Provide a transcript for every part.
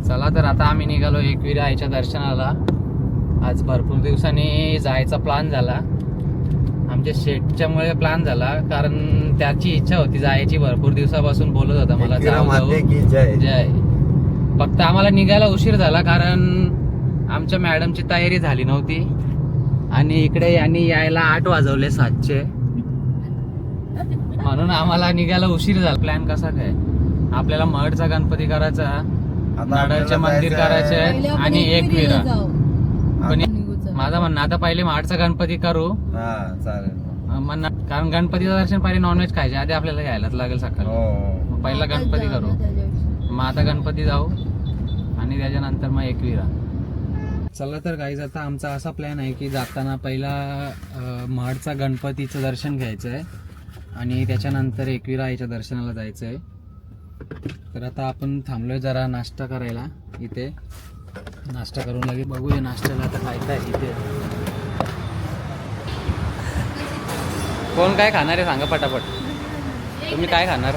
चला तर आता आम्ही निघालो एकविरा आईच्या दर्शनाला. आज भरपूर दिवसांनी जायचा प्लॅन झाला. आमच्या शेटच्यामुळे प्लॅन झाला, कारण त्याची इच्छा होती जायची. भरपूर दिवसापासून बोलत होता मला जय. फक्त आम्हाला निघायला उशीर झाला, कारण आमच्या मॅडमची तयारी झाली नव्हती आणि इकडे यांनी यायला 8 वाजवले 7चे, म्हणून आम्हाला निघायला उशीर झाला. प्लॅन कसा काय, आपल्याला महडचा गणपती करायचा, नारळचे मंदिर करायचे आणि एकविरा. पण माझं म्हणणं आता पहिले महडचा गणपती करू, कारण गणपतीचं दर्शन पहिले नॉनव्हेज खायचे आधी आपल्याला घ्यायला लागेल सकाळी. पहिला गणपती करू, मग आता गणपती जाऊ आणि त्याच्यानंतर मग एकविरा. चला तर गाईज, आता आमचा असा प्लॅन आहे की जाताना पहिला महडचा गणपतीचं दर्शन घ्यायचं आहे आणि त्याच्यानंतर एकविरा आईच्या दर्शनाला जायचं आहे. तर आता आपण थांबलोय जरा नाश्ता करायला. इथे नाश्ता करून लगेच बघूया नाश्त्याला आता काय काय इथे. कोण काय खाणार आहे सांगा पटापट. तुम्ही काय खाणार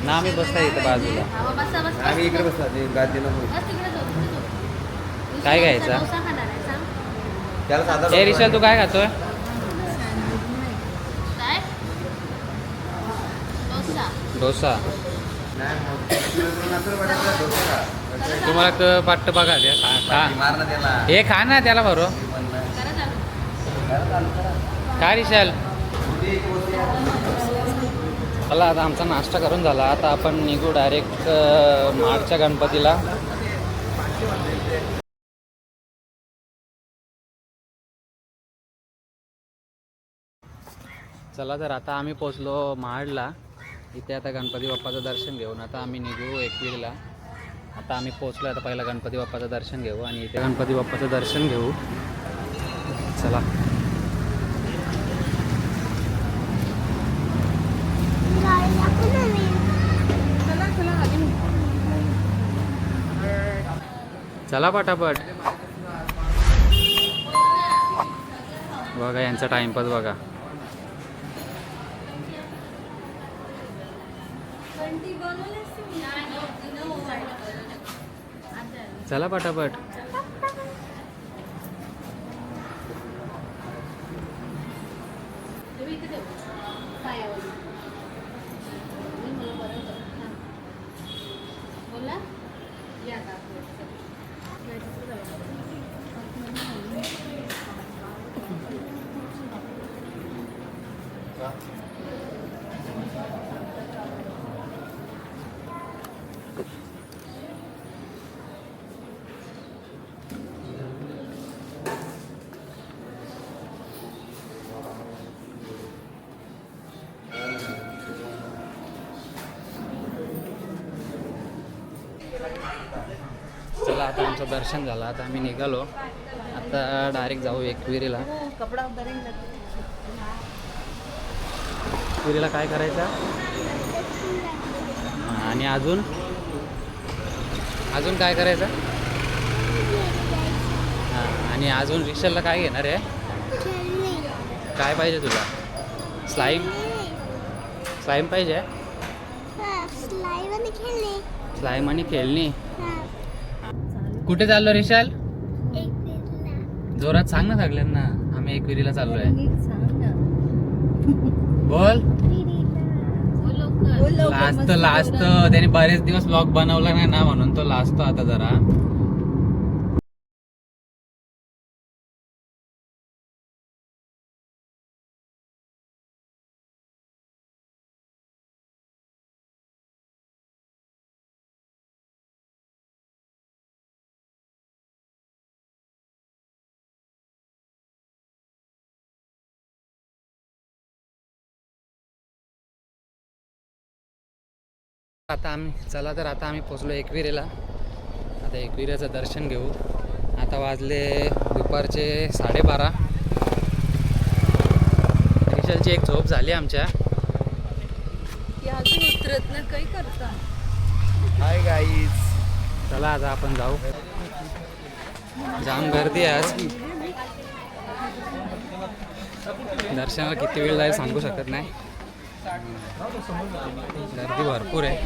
ना? आम्ही बसता इथं बाजूला. आम्ही इकडे बसला काय घ्यायचं? ए रिशल, तू काय खातोय? डोसा. तुम्हाला वाटतं बघा द्या हे खा ना, त्याला भरो काय रिशल. चला आता आमचा नाश्ता करून झाला. आता आपण निघू डायरेक्ट महडच्या गणपतीला. चला तर आता आम्ही पोचलो महडला. इथे आता गणपती बाप्पाचं दर्शन घेऊन आता आम्ही निघू एकविरीला. आता आम्ही पोचलो. आता पहिला गणपती बाप्पाचं दर्शन घेऊ आणि इथे गणपती बाप्पाचं दर्शन घेऊ. चला चला पटापट. बघा यांचा टाइमपास बघा. चला पटापट. चला आता आमचं दर्शन झालं. आता आम्ही निघालो. आता डायरेक्ट जाऊ एकविरीला. एकविरीला काय करायचं आणि अजून काय करायचं. हां, आणि अजून रिक्षाला काय घेणार आहे? काय पाहिजे तुला? स्लाईम पाहिजे? स्लाईम आणि खेळणी. कुठे चाललो रिशाल? जोरात सांग ना सगळ्यांना. आम्ही एकविरीला चाललोय. बोल. लास्ट त्याने बरेच दिवस ब्लॉग बनवला नाही ना, म्हणून तो लाजतो आता जरा. आता आम्ही पोचलो एकविरीला. आता एकविरीचं दर्शन घेऊ. आता वाजले दुपारचे 12:30. रिशालची एक झोप झाली आमच्या. उतरत ना काही करता. हाय गाईज, चला आता आपण जाऊ. जाम गर्दी आहे आज. दर्शनाला किती वेळ जाईल सांगू शकत नाही. गर्दी भरपूर आहे.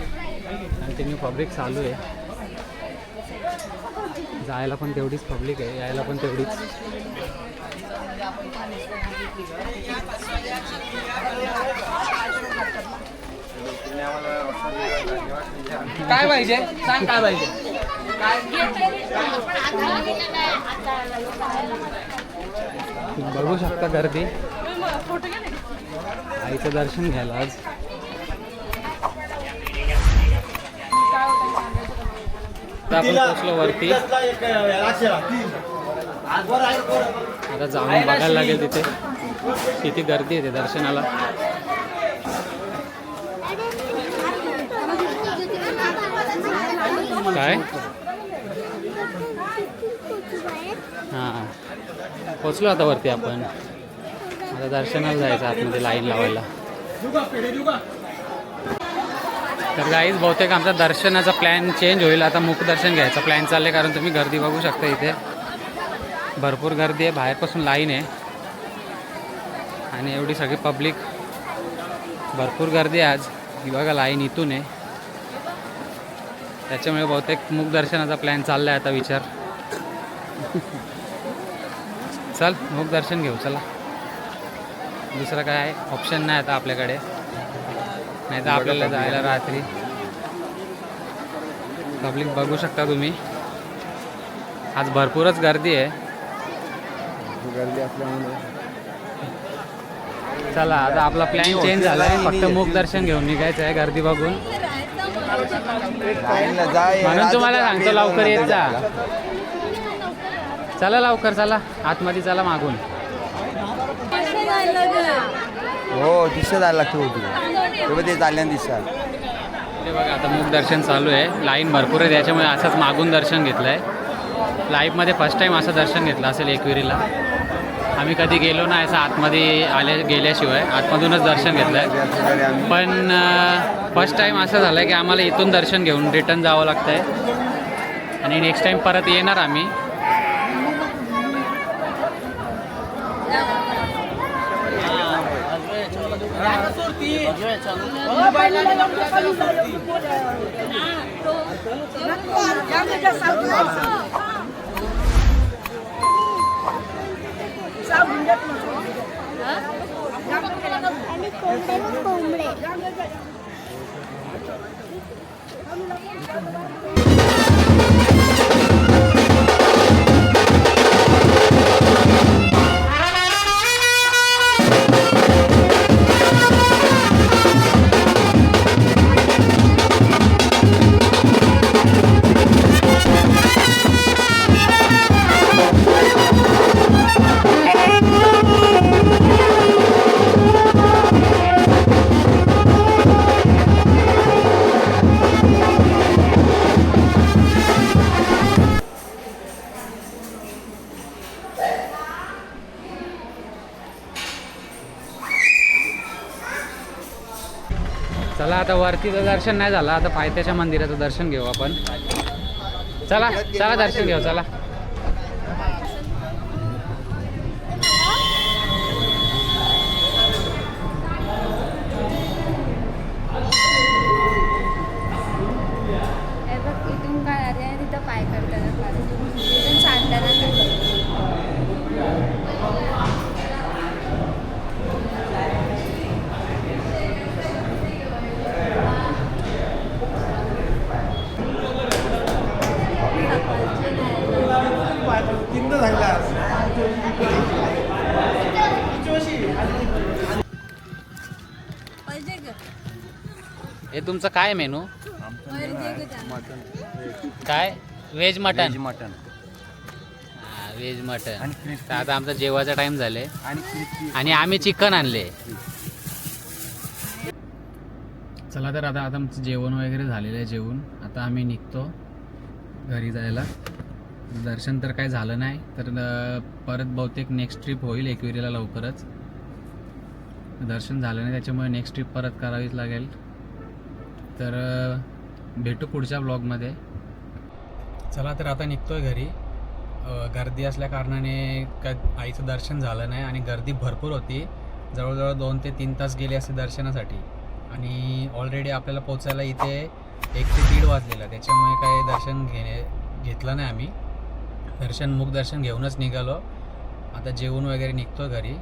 कंटिन्यू पब्लिक चालू आहे. जायला पण तेवढीच पब्लिक आहे, यायला पण तेवढीच. काय पाहिजे सांग, काय पाहिजे? बघू शकता गर्दी आईचं दर्शन घ्यायला आज. तर आपण पोचलो वरती, आता जाऊन बघायला लागेल तिथे किती गर्दी येते दर्शनाला. काय हां पोचलो आता वरती आपण. आता दर्शनाला जायचं आतमध्ये लाईन लावायला. तर गाईज बहुतेक आमचा दर्शनाचा प्लॅन चेंज होईल. आता मुखदर्शन घ्यायचा प्लॅन चालले, कारण तुम्ही गर्दी बघू शकता इथे भरपूर गर्दी आहे. बाहेरपासून लाईन आहे आणि एवढी सगळी पब्लिक, भरपूर गर्दी आहे आज. ही बघा लाईन इथून आहे, त्याच्यामुळे बहुतेक मुखदर्शनाचा प्लॅन चालला आहे आता विचार. चल मुखदर्शन घेऊ चला, दुसरं काय ऑप्शन नाही आता आपल्याकडे, नाही तर आपल्याला जायला रात्री. पब्लिक बघू शकता तुम्ही, आज भरपूरच गर्दी आहे. गर्दी असल्यामुळे चला आता आपला प्लॅन चेंज झाला आहे, फक्त मुखदर्शन घेऊन निघायचं आहे गर्दी बघून. म्हणून तुम्हाला सांगतो लवकर येत जा. चला लवकर चला आतमध्ये, चला मागून. हो दिशा जायला लागतो होती तेव्हा ते चालल्याने दिसतात. ते बघा आता मुखदर्शन चालू आहे, लाईन भरपूर आहे त्याच्यामुळे असंच मागून दर्शन घेतलं आहे. लाईफमध्ये फर्स्ट टाईम असं दर्शन घेतलं असेल एकविरीला. आम्ही कधी गेलो नाही असं आतमध्ये गेल्याशिवाय, आतमधूनच दर्शन घेतलं आहे. पण फर्स्ट टाईम असं झालं आहे की आम्हाला इथून दर्शन घेऊन रिटर्न जावं लागतं आहे आणि नेक्स्ट टाईम परत येणार आम्ही. चला आता वरतीचं दर्शन नाही झालं, आता पायथ्याच्या मंदिराचं दर्शन घेऊ आपण. चला चला दर्शन घेऊ चला. इथून काय आले आणि तिथं पाय करताना तिथून चालताना हे तुमचं काय मेनू? काय veg mutton? Mutton veg mutton. आणि तर आता आमचा जेवायचा टाइम झाले आणि आम्ही चिकन आणले. चला तर आता आमचं जेवण वगैरे झालेलं आहे. जेवून आता आम्ही निघतो घरी जायला. दर्शन तर काय झालं नाही, तर परत बहुतेक नेक्स्ट ट्रिप होईल एकविरीला लवकरच. दर्शन झालं नाही त्याच्यामुळे नेक्स्ट ट्रिप परत करावीच लागेल. तर भेटू पुढच्या ब्लॉगमध्ये. चला तर आता निघतोय घरी. गर्दी असल्या कारणाने आईचं दर्शन झालं नाही आणि गर्दी भरपूर होती. जवळजवळ 2 ते 3 तास गेले असे दर्शनासाठी आणि ऑलरेडी आपल्याला पोचायला इथे 1 ते 1.5 वाजलेला. त्याच्यामुळे काय दर्शन घेतलं नाही आम्ही. मुखदर्शन घेऊनच निघालो. आता जेवून वगैरे निघतो घरी.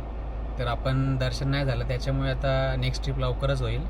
तर आपण दर्शन नाही झालं त्याच्यामुळे आता नेक्स्ट ट्रिप लवकरच होईल.